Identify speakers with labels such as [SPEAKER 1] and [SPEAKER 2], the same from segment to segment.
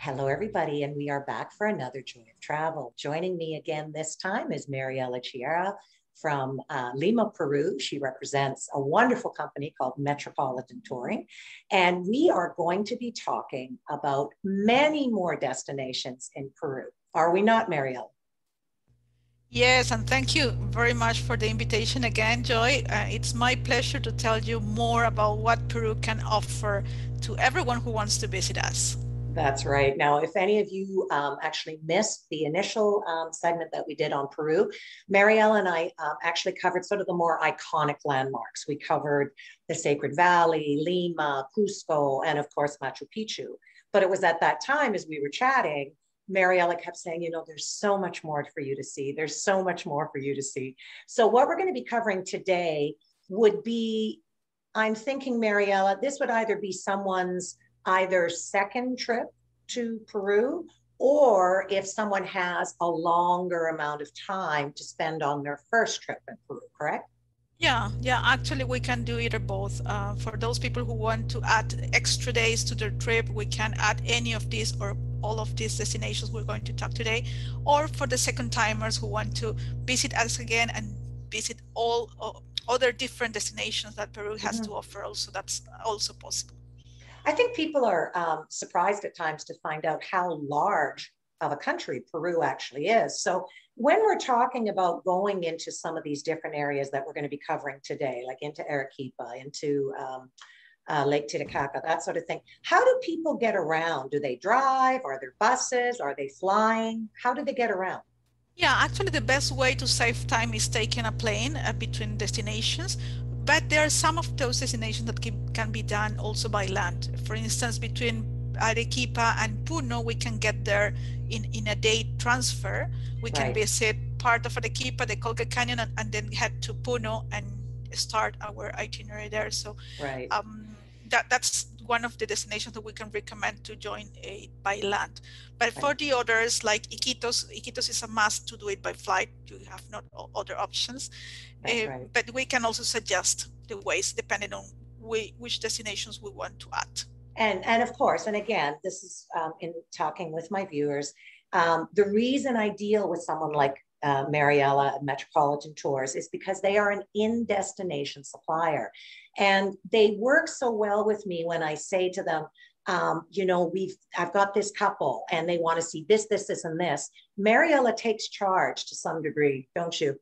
[SPEAKER 1] Hello, everybody, and we are back for another Joy of Travel. Joining me again this time is Mariela from Lima, Peru. She represents a wonderful company called Metropolitan Touring, and we are going to be talking about many more destinations in Peru. Are we not, Mariela?
[SPEAKER 2] Yes, and thank you very much for the invitation again, Joy. It's my pleasure to tell you more about what Peru can offer to everyone who wants to visit us.
[SPEAKER 1] That's right. Now, if any of you actually missed the initial segment that we did on Peru, Marielle and I actually covered sort of the more iconic landmarks. We covered the Sacred Valley, Lima, Cusco, and of course, Machu Picchu. But it was at that time, as we were chatting, Mariella kept saying, there's so much more for you to see. There's so much more for you to see. So what we're going to be covering today would be, I'm thinking, Mariella, this would either be someone's either second trip to Peru, or if someone has a longer amount of time to spend on their first trip in Peru, correct?
[SPEAKER 2] Yeah, actually we can do either both. For those people who want to add extra days to their trip, we can add any of these or all of these destinations we're going to talk today. Or for the second timers who want to visit us again and visit all other different destinations that Peru has to offer also, that's also possible.
[SPEAKER 1] I think people are surprised at times to find out how large of a country Peru actually is. So when we're talking about going into some of these different areas that we're going to be covering today, like into Arequipa, into Lake Titicaca, that sort of thing, how do people get around? Do they drive? Are there buses? Are they flying? How do they get around?
[SPEAKER 2] Yeah, actually the best way to save time is taking a plane between destinations, but there are some of those destinations that can be done also by land. For instance, between Arequipa and Puno, we can get there in a day transfer. We can
[SPEAKER 1] Right.
[SPEAKER 2] visit part of Arequipa, the Colca Canyon, and then head to Puno and start our itinerary there. So
[SPEAKER 1] Right.
[SPEAKER 2] that's one of the destinations that we can recommend to join by land. But
[SPEAKER 1] Right.
[SPEAKER 2] for the others, like Iquitos is a must to do it by flight. You have not other options.
[SPEAKER 1] That's right.
[SPEAKER 2] But we can also suggest the ways depending on which destinations we want to add.
[SPEAKER 1] And of course, and again, this is in talking with my viewers, the reason I deal with someone like Mariella at Metropolitan Tours is because they are an in-destination supplier. And they work so well with me when I say to them, I've got this couple and they want to see this, this, this, and this. Mariella takes charge to some degree, don't you?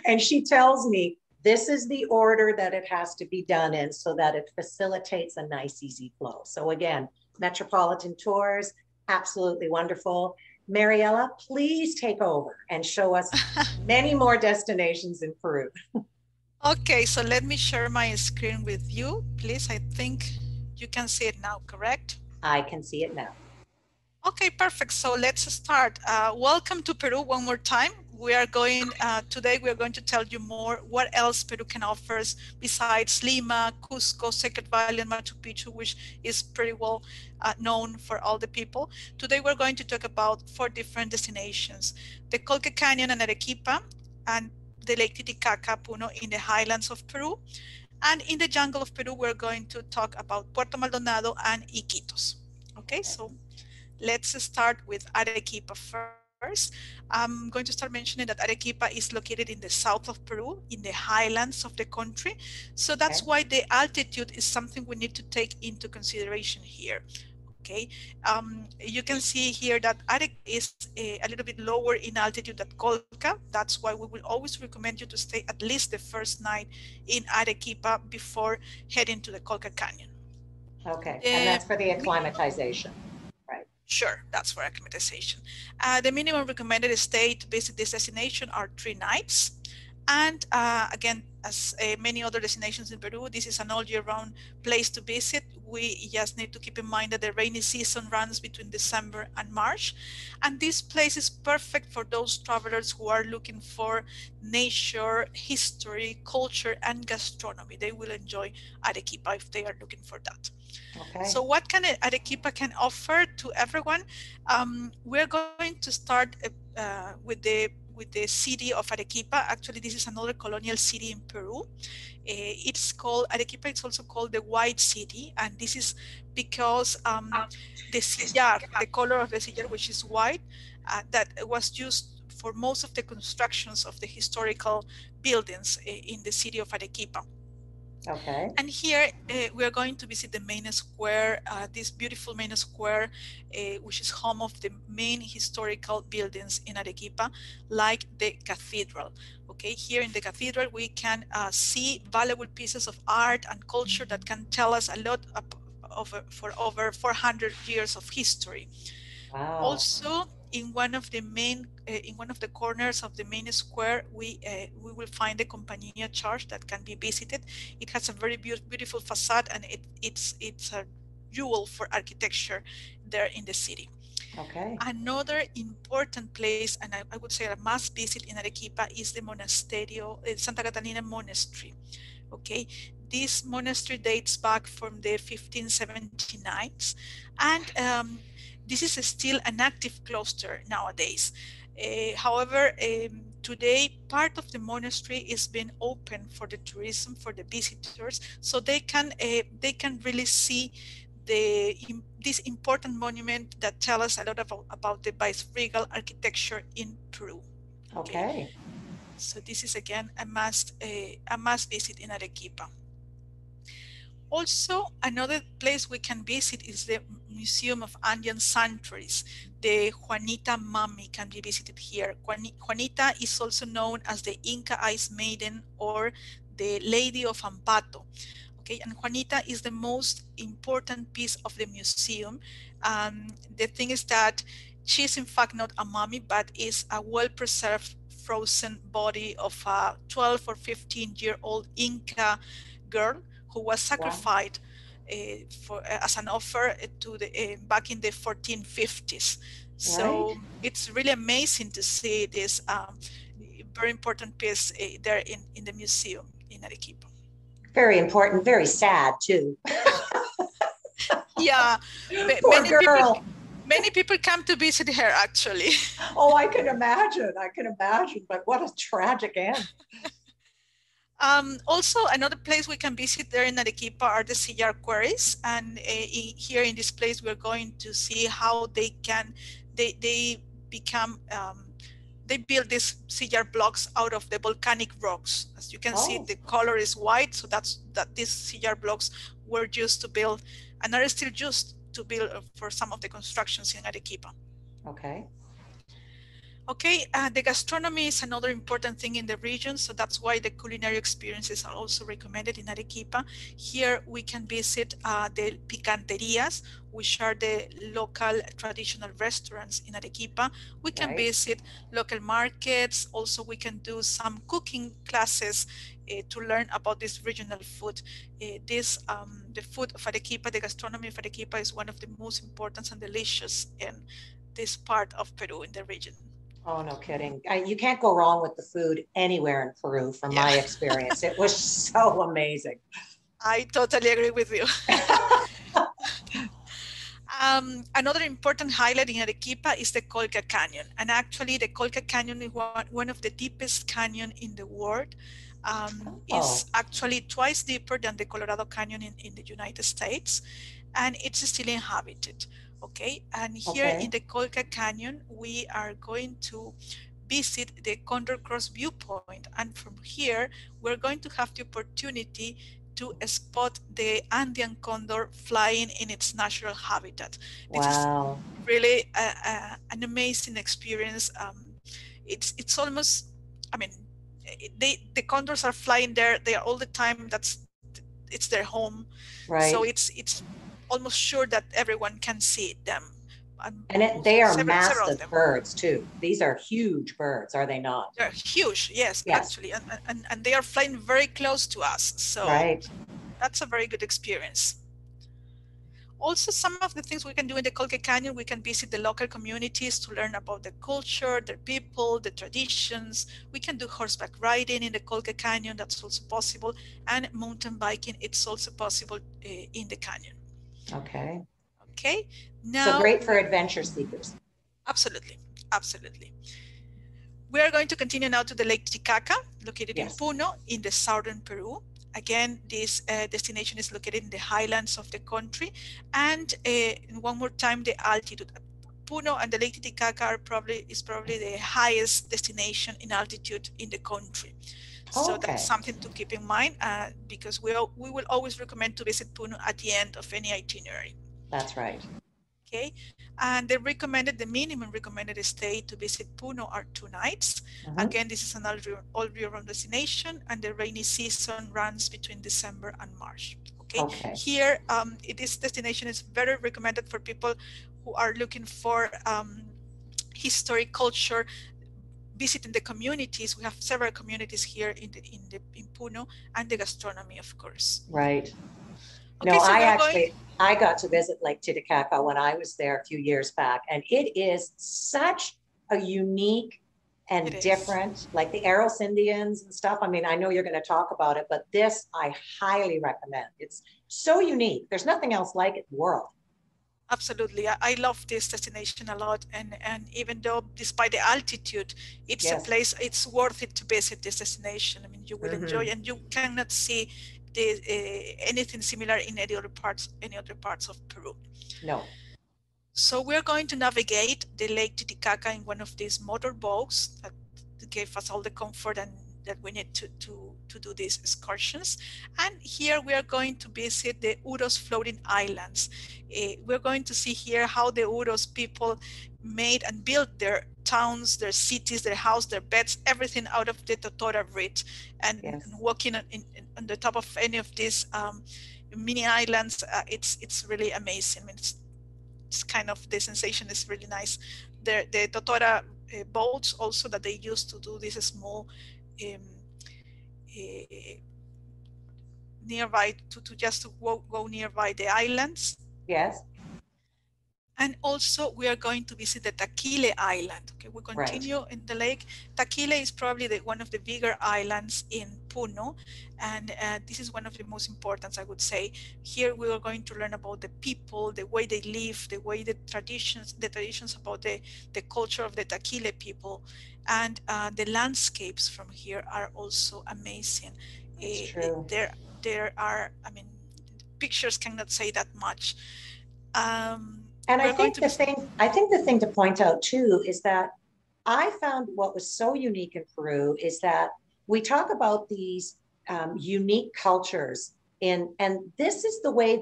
[SPEAKER 1] And she tells me, this is the order that it has to be done in so that it facilitates a nice, easy flow. So again, Metropolitan Tours, absolutely wonderful. Mariella, please take over and show us many more destinations in Peru.
[SPEAKER 2] Okay, so let me share my screen with you, please. I think you can see it now, correct?
[SPEAKER 1] I can see it now.
[SPEAKER 2] Okay, perfect. So let's start. Welcome to Peru one more time. We are going, today we are going to tell you more what else Peru can offer besides Lima, Cusco, Sacred Valley, and Machu Picchu, which is pretty well known for all the people. Today we're going to talk about 4 different destinations: the Colca Canyon and Arequipa, and the Lake Titicaca, Puno in the highlands of Peru. And in the jungle of Peru, we're going to talk about Puerto Maldonado and Iquitos. Okay, so let's start with Arequipa first. I'm going to start mentioning that Arequipa is located in the south of Peru, in the highlands of the country. So that's
[SPEAKER 1] Okay.
[SPEAKER 2] why the altitude is something we need to take into consideration here. Okay, you can see here that Arequipa is a little bit lower in altitude than Colca. That's why we will always recommend you to stay at least the first night in Arequipa before heading to the Colca Canyon.
[SPEAKER 1] Okay. And
[SPEAKER 2] The
[SPEAKER 1] that's for the acclimatization. Right.
[SPEAKER 2] Sure, that's for acclimatization. The minimum recommended stay to visit this destination are 3 nights. And again, as many other destinations in Peru, this is an all year round place to visit. We just need to keep in mind that the rainy season runs between December and March. And this place is perfect for those travelers who are looking for nature, history, culture, and gastronomy. They will enjoy Arequipa if they are looking for that.
[SPEAKER 1] Okay.
[SPEAKER 2] So what can Arequipa can offer to everyone? We're going to start with the with the city of Arequipa. Actually, this is another colonial city in Peru. It's called, Arequipa is also called the White City, and this is because the sillar, the color of the sillar, which is white, that was used for most of the constructions of the historical buildings in the city of Arequipa.
[SPEAKER 1] Okay.
[SPEAKER 2] And here we are going to visit the main square, this beautiful main square, which is home of the main historical buildings in Arequipa, like the cathedral. Okay, here in the cathedral, we can see valuable pieces of art and culture that can tell us a lot for over 400 years of history.
[SPEAKER 1] Wow.
[SPEAKER 2] Also, in one of the corners of the main square, we will find the Compañía Church that can be visited. It has a very beautiful facade, and it's a jewel for architecture there in the city.
[SPEAKER 1] Okay.
[SPEAKER 2] Another important place, and I would say a must visit in Arequipa, is the Monasterio, Santa Catalina Monastery. Okay, this monastery dates back from the 1579s, and this is still an active cloister nowadays. However, today part of the monastery is being open for the tourism, for the visitors, so they can really see this important monument that tells us a lot about the viceregal architecture in Peru.
[SPEAKER 1] Okay.
[SPEAKER 2] So this is again a must visit in Arequipa. Also, another place we can visit is the Museum of Andean Sanctuaries. The Juanita Mummy can be visited here. Juanita is also known as the Inca Ice Maiden or the Lady of Ampato. Okay, and Juanita is the most important piece of the museum. The thing is that she's in fact not a mummy, but is a well-preserved frozen body of a 12 or 15-year-old Inca girl who was
[SPEAKER 1] Wow.
[SPEAKER 2] sacrificed as an offer to the back in the 1450s. So
[SPEAKER 1] Right.
[SPEAKER 2] it's really amazing to see this very important piece there in the museum in Arequipa.
[SPEAKER 1] Very important, very sad too.
[SPEAKER 2] Yeah,
[SPEAKER 1] Poor girl.
[SPEAKER 2] many people come to visit her actually.
[SPEAKER 1] Oh, I can imagine. I can imagine. But what a tragic end.
[SPEAKER 2] Also, another place we can visit there in Arequipa are the sillar quarries, and here in this place we're going to see how they become they build these sillar blocks out of the volcanic rocks. As you can see,
[SPEAKER 1] Oh,
[SPEAKER 2] the color is white, so that these sillar blocks were used to build and are still used to build for some of the constructions in Arequipa.
[SPEAKER 1] okay.
[SPEAKER 2] Okay, the gastronomy is another important thing in the region, so that's why the culinary experiences are also recommended in Arequipa. Here we can visit the picanterias, which are the local traditional restaurants in Arequipa. We can
[SPEAKER 1] Right.
[SPEAKER 2] visit local markets. Also, we can do some cooking classes to learn about this regional food. The food of Arequipa, the gastronomy of Arequipa is one of the most important and delicious in this part of Peru in the region.
[SPEAKER 1] Oh, no kidding. You can't go wrong with the food anywhere in Peru, from
[SPEAKER 2] Yeah.
[SPEAKER 1] my experience. It was so amazing.
[SPEAKER 2] I totally agree with you. Another important highlight in Arequipa is the Colca Canyon. And actually, the Colca Canyon is one of the deepest canyon in the world.
[SPEAKER 1] Oh,
[SPEAKER 2] Is actually twice deeper than the Colorado Canyon in the United States, and it's still inhabited. Okay, and here in
[SPEAKER 1] okay.
[SPEAKER 2] the Colca Canyon, we are going to visit the Condor Cross viewpoint, and from here, we're going to have the opportunity to spot the Andean condor flying in its natural habitat. This is
[SPEAKER 1] Wow.
[SPEAKER 2] really an amazing experience. It's almost, I mean, the condors are flying there. They are all the time. It's their home, so
[SPEAKER 1] Right.
[SPEAKER 2] it's almost sure that everyone can see them, and
[SPEAKER 1] They are
[SPEAKER 2] several of
[SPEAKER 1] massive
[SPEAKER 2] them.
[SPEAKER 1] birds too. These are huge birds, are they not?
[SPEAKER 2] They're huge, yes,
[SPEAKER 1] Yes.
[SPEAKER 2] actually, and they are flying very close to us. So
[SPEAKER 1] Right.
[SPEAKER 2] that's a very good experience. Also, some of the things we can do in the Colca Canyon, we can visit the local communities to learn about the culture, their people, the traditions. We can do horseback riding in the Colca Canyon, that's also possible, and mountain biking, it's also possible in the canyon.
[SPEAKER 1] Okay.
[SPEAKER 2] Okay,
[SPEAKER 1] So
[SPEAKER 2] now
[SPEAKER 1] great for adventure seekers.
[SPEAKER 2] absolutely, absolutely. We are going to continue now to the Lake Titicaca, located in
[SPEAKER 1] Yes.
[SPEAKER 2] Puno, in the southern Peru. Again, this destination is located in the highlands of the country. And one more time, the altitude. Puno and the Lake Titicaca is probably the highest destination in altitude in the country. So that's something to keep in mind, because we will always recommend to visit Puno at the end of any itinerary.
[SPEAKER 1] That's right.
[SPEAKER 2] Okay, and the minimum recommended stay to visit Puno are 2 nights. Again, this is an all year round destination, and the rainy season runs between December and March. Okay. Here, this destination is very recommended for people who are looking for history, culture, visiting the communities. We have several communities here in Puno, and the gastronomy, of course.
[SPEAKER 1] Right.
[SPEAKER 2] Okay,
[SPEAKER 1] no,
[SPEAKER 2] so
[SPEAKER 1] I got to visit Lake Titicaca when I was there a few years back, and it is such a unique and different, like the Aros Indians and stuff. I mean, I know you're going to talk about it, but this I highly recommend. It's so unique. There's nothing else like it in the world.
[SPEAKER 2] Absolutely. I love this destination a lot. And even though, despite the altitude, it's a place, it's worth it to visit this destination. I mean, you will enjoy, and you cannot see anything similar in any other parts of Peru.
[SPEAKER 1] No.
[SPEAKER 2] So we're going to navigate the Lake Titicaca in one of these motorboats that gave us all the comfort and that we need to do these excursions. And here we are going to visit the Uros floating islands. We're going to see here how the Uros people made and built their towns, their cities, their house, their beds, everything out of the Totora reed. And walking on the top of any of these mini islands, it's really amazing. I mean, it's kind of, the sensation is really nice. The Totora boats also that they used to do this small nearby to just go nearby the islands.
[SPEAKER 1] Yes.
[SPEAKER 2] And also we are going to visit the Taquile Island. Okay, we continue in the lake. Taquile is probably one of the bigger islands in Puno, and this is one of the most important, I would say. Here we are going to learn about the people, the way they live, the way the traditions about the culture of the Taquile people, and the landscapes from here are also amazing.
[SPEAKER 1] That's true.
[SPEAKER 2] There are, I mean, pictures cannot say that much.
[SPEAKER 1] And I think the thing to point out too is that I found what was so unique in Peru is that we talk about these unique cultures, and this is the way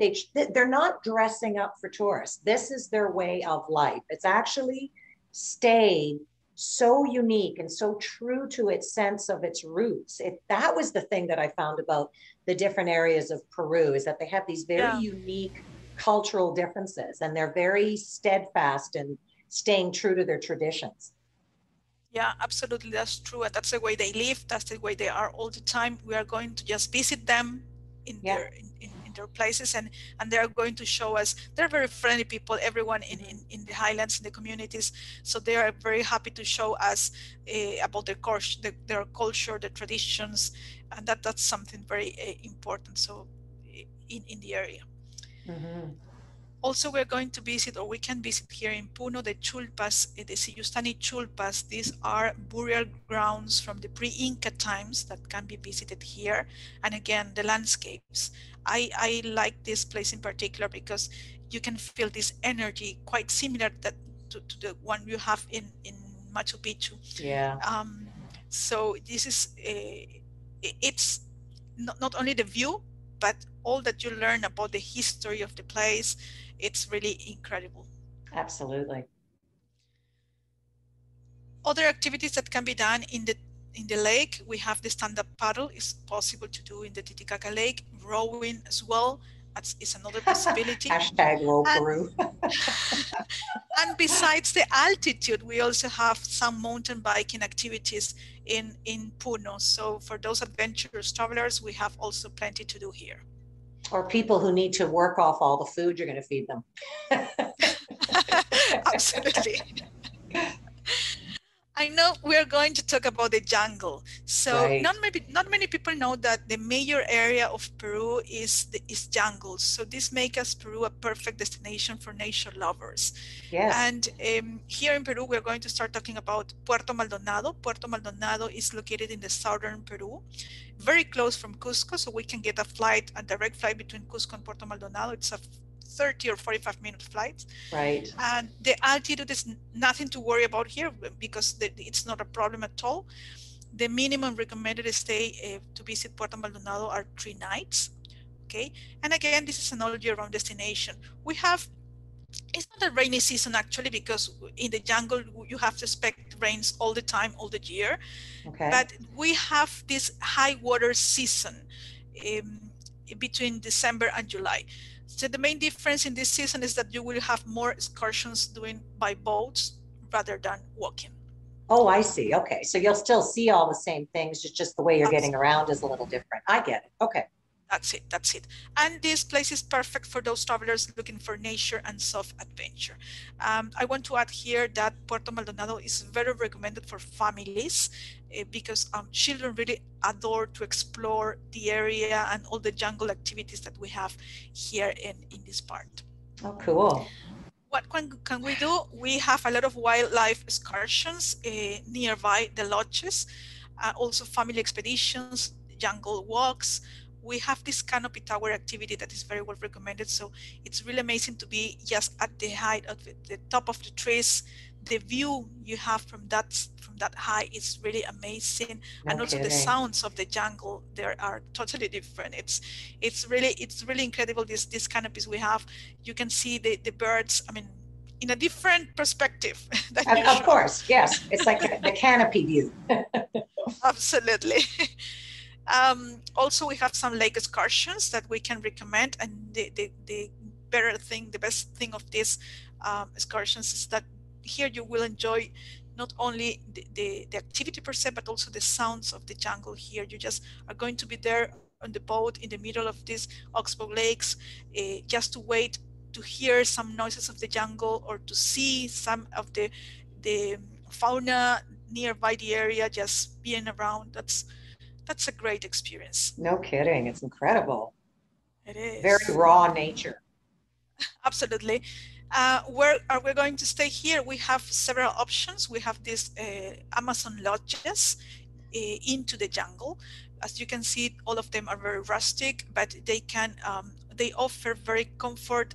[SPEAKER 1] they're not dressing up for tourists. This is their way of life. It's actually stayed so unique and so true to its sense of its roots. That was the thing that I found about the different areas of Peru, is that they have these very unique cultural differences, and they're very steadfast in staying true to their traditions.
[SPEAKER 2] Yeah, absolutely, that's true. And that's the way they live, that's the way they are all the time. We are going to just visit them in their places, and they are going to show us. They're very friendly people, everyone in the highlands, in the communities, so they are very happy to show us about their culture, their traditions, and that's something very important, so in the area. Also, we're going to visit, or we can visit here in Puno, the chulpas, the Siyustani chulpas. These are burial grounds from the pre-Inca times that can be visited here. And again, the landscapes. I like this place in particular because you can feel this energy quite similar to the one you have in Machu Picchu.
[SPEAKER 1] Yeah.
[SPEAKER 2] So this is, it's not only the view, but all that you learn about the history of the place. It's really incredible.
[SPEAKER 1] Absolutely.
[SPEAKER 2] Other activities that can be done in the lake, we have the stand-up paddle. It's possible to do in the Titicaca Lake. Rowing as well, is another possibility.
[SPEAKER 1] Hashtag row Peru.
[SPEAKER 2] And besides the altitude, we also have some mountain biking activities in Puno. So for those adventurous travelers, we have also plenty to do here.
[SPEAKER 1] Or people who need to work off all the food you're going to feed them.
[SPEAKER 2] Absolutely. I know we're going to talk about the jungle. So
[SPEAKER 1] Right.
[SPEAKER 2] not many people know that the major area of Peru is jungles. So this makes us Peru a perfect destination for nature lovers.
[SPEAKER 1] Yes.
[SPEAKER 2] And here in Peru, we're going to start talking about Puerto Maldonado. Puerto Maldonado is located in the southern Peru, very close from Cusco. So we can get a direct flight between Cusco and Puerto Maldonado. It's a 30 or 45-minute flight.
[SPEAKER 1] Right.
[SPEAKER 2] And the altitude is nothing to worry about here because it's not a problem at all. The minimum recommended stay to visit Puerto Maldonado are 3 nights. Okay, and again, this is an all-year-round destination. It's not a rainy season actually, because in the jungle you have to expect rains all the time, all the year.
[SPEAKER 1] Okay.
[SPEAKER 2] But we have this high water season between December and July. So the main difference in this season is that you will have more excursions doing by boats rather than walking.
[SPEAKER 1] Oh, I see. Okay. So you'll still see all the same things. It's just the way you're getting around is a little different. I get it. Okay.
[SPEAKER 2] That's it. And this place is perfect for those travelers looking for nature and soft adventure. I want to add here that Puerto Maldonado is very recommended for families because children really adore to explore the area and all the jungle activities that we have here in this part.
[SPEAKER 1] Oh, cool.
[SPEAKER 2] What can we do? We have a lot of wildlife excursions nearby the lodges, also family expeditions, jungle walks. We have this canopy tower activity that is very well recommended. So it's really amazing to be just at the height of the top of the trees. The view you have from that height is really amazing.
[SPEAKER 1] No
[SPEAKER 2] And also
[SPEAKER 1] kidding.
[SPEAKER 2] the sounds of the jungle there are totally different. It's really incredible, these canopies we have. You can see the birds, I mean, in a different perspective than usual.
[SPEAKER 1] Of course, yes. It's like the canopy view.
[SPEAKER 2] Absolutely. Also, we have some lake excursions that we can recommend. And the best thing of these excursions is that here you will enjoy not only the activity per se, but also the sounds of the jungle here. You just are going to be there on the boat in the middle of these oxbow lakes, just to wait to hear some noises of the jungle or to see some of the fauna nearby the area, just being around. That's a great experience.
[SPEAKER 1] No kidding. It's incredible.
[SPEAKER 2] It is.
[SPEAKER 1] Very raw nature.
[SPEAKER 2] Absolutely. Where are we going to stay here? We have several options. We have these Amazon lodges into the jungle. As you can see, all of them are very rustic, but they offer very comfort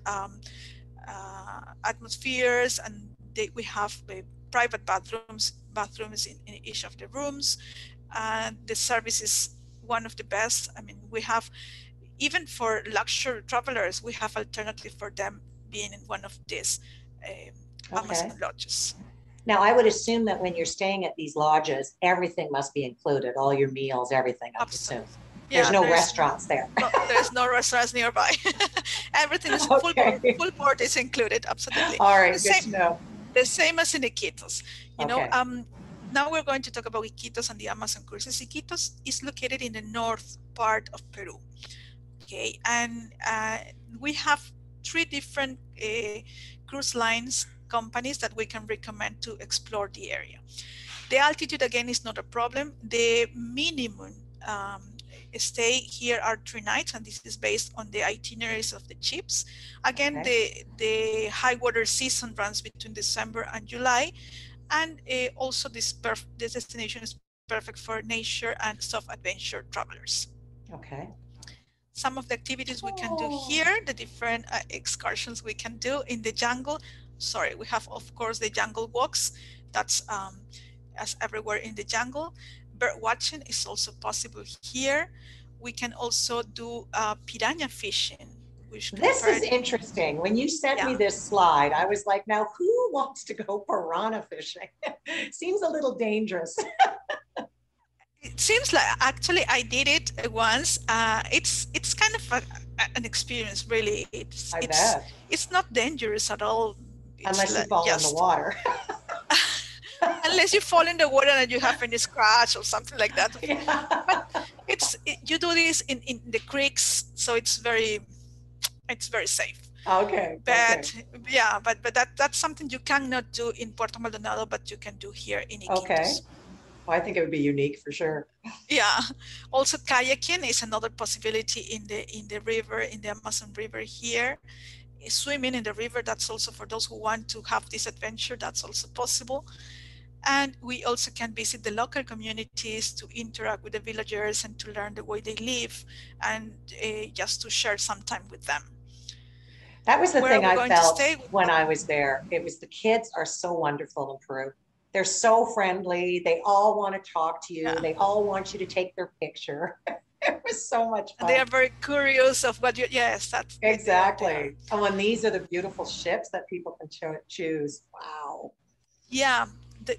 [SPEAKER 2] atmospheres, and we have private bathrooms in each of the rooms. And the service is one of the best. I mean, we have, even for luxury travelers, we have alternative for them being in one of these Amazon lodges.
[SPEAKER 1] Now, I would assume that when you're staying at these lodges, everything must be included, all your meals, everything, I would assume. There's no restaurants there.
[SPEAKER 2] There's no restaurants nearby. Everything is full board is included, absolutely.
[SPEAKER 1] All right, good to know.
[SPEAKER 2] The same as in Iquitos. You know, now we're going to talk about Iquitos and the Amazon cruises. Iquitos is located in the north part of Peru. Okay, and we have 3 different cruise lines companies that we can recommend to explore the area. The altitude, again, is not a problem. The minimum stay here are 3 nights, and this is based on the itineraries of the ships. Again, the high water season runs between December and July, and also this destination is perfect for nature and soft adventure travelers.
[SPEAKER 1] Okay.
[SPEAKER 2] Some of the activities we can do here, the different excursions we can do in the jungle. Sorry, we have, of course, the jungle walks. That's as everywhere in the jungle. Bird watching is also possible here. We can also do piranha fishing.
[SPEAKER 1] This is interesting. When you sent me this slide, I was like, now who wants to go piranha fishing? Seems a little dangerous.
[SPEAKER 2] It seems like, actually, I did it once. It's kind of an experience, really. It's not dangerous at all.
[SPEAKER 1] Unless you fall in the water.
[SPEAKER 2] Unless you fall in the water and you have any scratch or something like that. But you do this in the creeks, so it's very safe.
[SPEAKER 1] Okay. Okay.
[SPEAKER 2] But yeah, but that's something you cannot do in Puerto Maldonado, but you can do here in
[SPEAKER 1] Okay.
[SPEAKER 2] Iquitos.
[SPEAKER 1] Well, I think it would be unique for sure.
[SPEAKER 2] Yeah. Also, kayaking is another possibility in the river, in the Amazon River here. Swimming in the river, that's also for those who want to have this adventure, that's also possible. And we also can visit the local communities to interact with the villagers and to learn the way they live, and just to share some time with them.
[SPEAKER 1] That was the
[SPEAKER 2] Where are
[SPEAKER 1] thing
[SPEAKER 2] we
[SPEAKER 1] I
[SPEAKER 2] going to
[SPEAKER 1] felt
[SPEAKER 2] stay?
[SPEAKER 1] when I was there. It was the kids are so wonderful in Peru. They're so friendly. They all want to talk to you.
[SPEAKER 2] Yeah.
[SPEAKER 1] They all want you to take their picture. It was so much
[SPEAKER 2] And they
[SPEAKER 1] fun.
[SPEAKER 2] are very curious of what you, yes, that's, they are.
[SPEAKER 1] Exactly. Oh, and these are the beautiful ships that people can choose. Wow.
[SPEAKER 2] Yeah,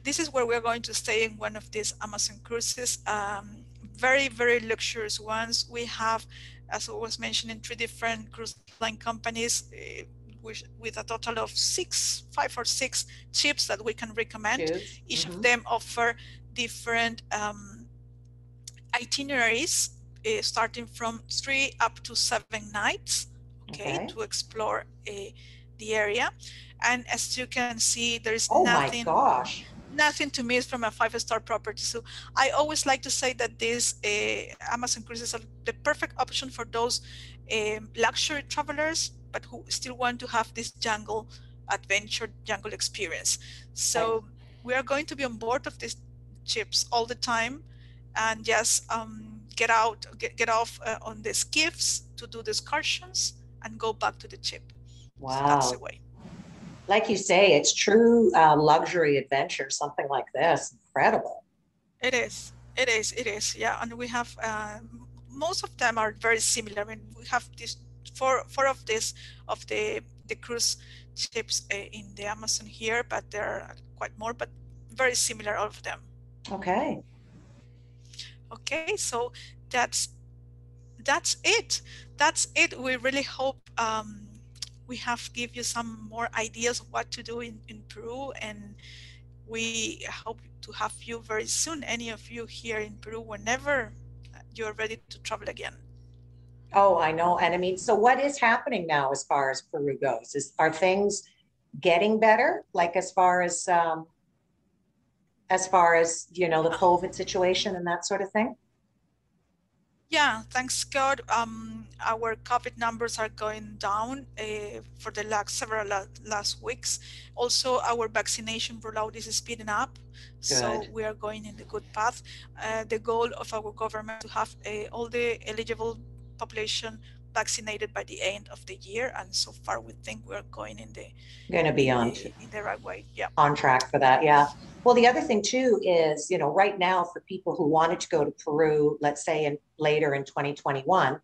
[SPEAKER 2] this is where we're going to stay in one of these Amazon cruises. Very, very luxurious ones. We have, as I was mentioning, 3 different cruise line companies with a total of 5 or 6 ships that we can recommend.
[SPEAKER 1] Choose.
[SPEAKER 2] Each of
[SPEAKER 1] Mm-hmm.
[SPEAKER 2] them offer different itineraries, starting from 3 up to 7 nights, okay,
[SPEAKER 1] Okay.
[SPEAKER 2] to explore the area. And as you can see, there is
[SPEAKER 1] Oh my gosh.
[SPEAKER 2] nothing to miss from a 5-star property. So I always like to say that these Amazon cruises are the perfect option for those luxury travelers, but who still want to have this jungle adventure, jungle experience.
[SPEAKER 1] I,
[SPEAKER 2] So we are going to be on board of these ships all the time, and just get off on the skiffs to do the excursions and go back to the ship. So that's the
[SPEAKER 1] wow.
[SPEAKER 2] way.
[SPEAKER 1] Like you say, it's true luxury adventure, something like this. Incredible.
[SPEAKER 2] It is. It is. It is. Yeah, and we have most of them are very similar. I mean, we have this four of the cruise ships in the Amazon here, but there are quite more, but very similar, all of them.
[SPEAKER 1] Okay.
[SPEAKER 2] Okay, so that's that's it. That's it. We really hope we have give you some more ideas of what to do in Peru, and we hope to have you very soon, any of you here in Peru, whenever you're ready to travel again.
[SPEAKER 1] Oh, I know. And I mean, so what is happening now as far as Peru goes? Are things getting better? Like as far as, the COVID situation and that sort of thing?
[SPEAKER 2] Yeah, thanks God. Our COVID numbers are going down for the last weeks. Also, our vaccination rollout is speeding up, so
[SPEAKER 1] Good.
[SPEAKER 2] we are going in the good path. The goal of our government to have all the eligible population vaccinated by the end of the year, and so far we think we are going
[SPEAKER 1] Going to be
[SPEAKER 2] in the right way. Yeah.
[SPEAKER 1] on track for that. Yeah. Well, the other thing too is, right now for people who wanted to go to Peru, let's say later in 2021,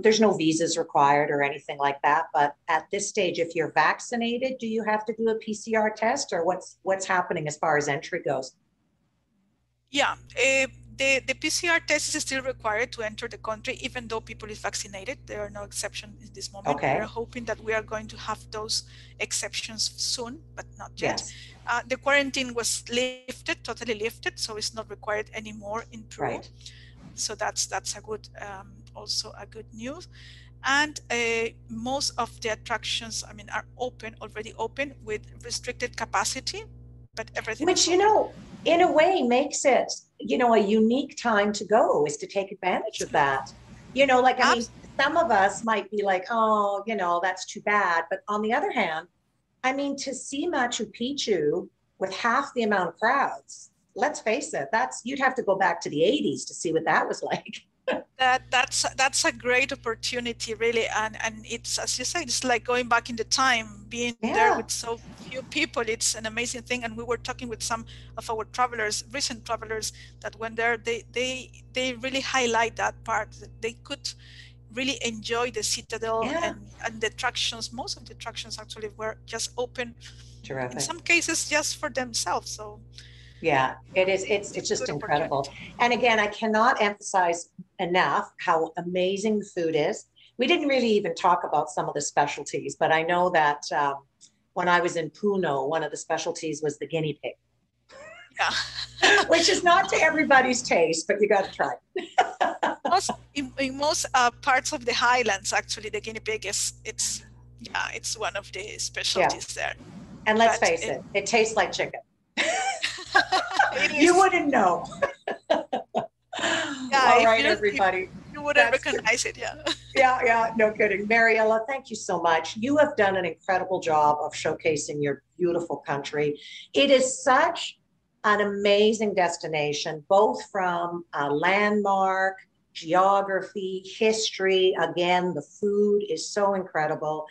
[SPEAKER 1] there's no visas required or anything like that. But at this stage, if you're vaccinated, do you have to do a PCR test, or what's happening as far as entry goes?
[SPEAKER 2] Yeah, the PCR test is still required to enter the country, even though people is vaccinated. There are no exceptions in this moment. We are
[SPEAKER 1] Okay.
[SPEAKER 2] hoping that we are going to have those exceptions soon, but not yet.
[SPEAKER 1] Yes.
[SPEAKER 2] The quarantine was lifted, totally lifted, so it's not required anymore in Peru.
[SPEAKER 1] Right.
[SPEAKER 2] So that's a good, also a good news. And most of the attractions, I mean, are already open with restricted capacity, but everything is
[SPEAKER 1] Which,
[SPEAKER 2] open.
[SPEAKER 1] in a way makes it, a unique time to go, is to take advantage of
[SPEAKER 2] Absolutely.
[SPEAKER 1] that. I mean, some of us might be like, oh, that's too bad. But on the other hand, I mean, to see Machu Picchu with half the amount of crowds, let's face it, you'd have to go back to the 80s to see what that was like.
[SPEAKER 2] That's a great opportunity, really, and it's, as you said, it's like going back in the time, being there
[SPEAKER 1] Yeah.
[SPEAKER 2] with so few people. It's an amazing thing. And we were talking with some of our travelers, recent travelers, that when there, they really highlight that part, that they could really enjoy the citadel,
[SPEAKER 1] Yeah.
[SPEAKER 2] and the attractions. Most of the attractions actually were just open, in
[SPEAKER 1] Terrific.
[SPEAKER 2] some cases just for themselves. So
[SPEAKER 1] Yeah, it is.
[SPEAKER 2] it's a
[SPEAKER 1] It's just
[SPEAKER 2] good
[SPEAKER 1] incredible.
[SPEAKER 2] opportunity.
[SPEAKER 1] And again, I cannot emphasize enough how amazing the food is. We didn't really even talk about some of the specialties, but I know that when I was in Puno, one of the specialties was the guinea pig,
[SPEAKER 2] Yeah.
[SPEAKER 1] which is not to everybody's taste, but you got to try.
[SPEAKER 2] Most in most parts of the highlands, actually, the guinea pig it's one of the
[SPEAKER 1] Yeah.
[SPEAKER 2] specialties there.
[SPEAKER 1] And let's
[SPEAKER 2] But
[SPEAKER 1] face it, it tastes like chicken.
[SPEAKER 2] it
[SPEAKER 1] You
[SPEAKER 2] is.
[SPEAKER 1] wouldn't know.
[SPEAKER 2] Yeah,
[SPEAKER 1] All
[SPEAKER 2] if
[SPEAKER 1] right,
[SPEAKER 2] you if
[SPEAKER 1] everybody.
[SPEAKER 2] you wouldn't
[SPEAKER 1] That's
[SPEAKER 2] recognize it, yeah.
[SPEAKER 1] Yeah, yeah, no kidding. Mariela, thank you so much. You have done an incredible job of showcasing your beautiful country. It is such an amazing destination, both from a landmark, geography, history. Again, the food is so incredible.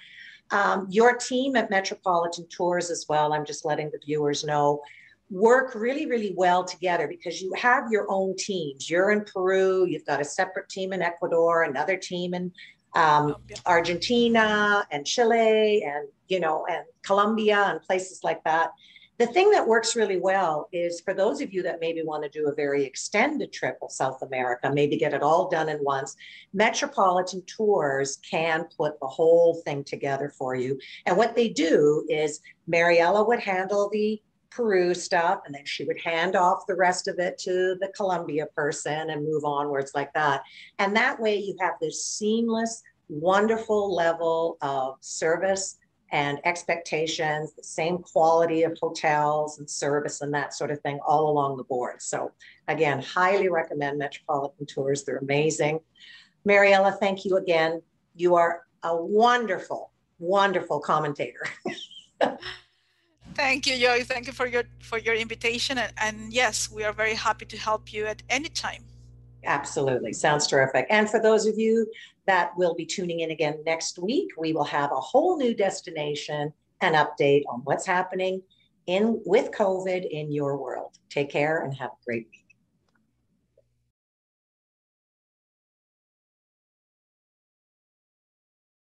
[SPEAKER 1] Your team at Metropolitan Tours as well, I'm just letting the viewers know, work really, really well together because you have your own teams. You're in Peru, you've got a separate team in Ecuador, another team in
[SPEAKER 2] Colombia.
[SPEAKER 1] Argentina and Chile and, and Colombia and places like that. The thing that works really well is for those of you that maybe want to do a very extended trip of South America, maybe get it all done in once, Metropolitan Tours can put the whole thing together for you. And what they do is Mariela would handle the Peru stuff, and then she would hand off the rest of it to the Colombia person and move onwards like that. And that way you have this seamless, wonderful level of service and expectations, the same quality of hotels and service and that sort of thing all along the board. So again, highly recommend Metropolitan Tours. They're amazing. Mariela, thank you again. You are a wonderful, wonderful commentator.
[SPEAKER 2] Thank you, Joy. Thank you for your invitation. And yes, we are very happy to help you at any time.
[SPEAKER 1] Absolutely. Sounds terrific. And for those of you that will be tuning in again next week, we will have a whole new destination and update on what's happening with COVID in your world. Take care and have a great week.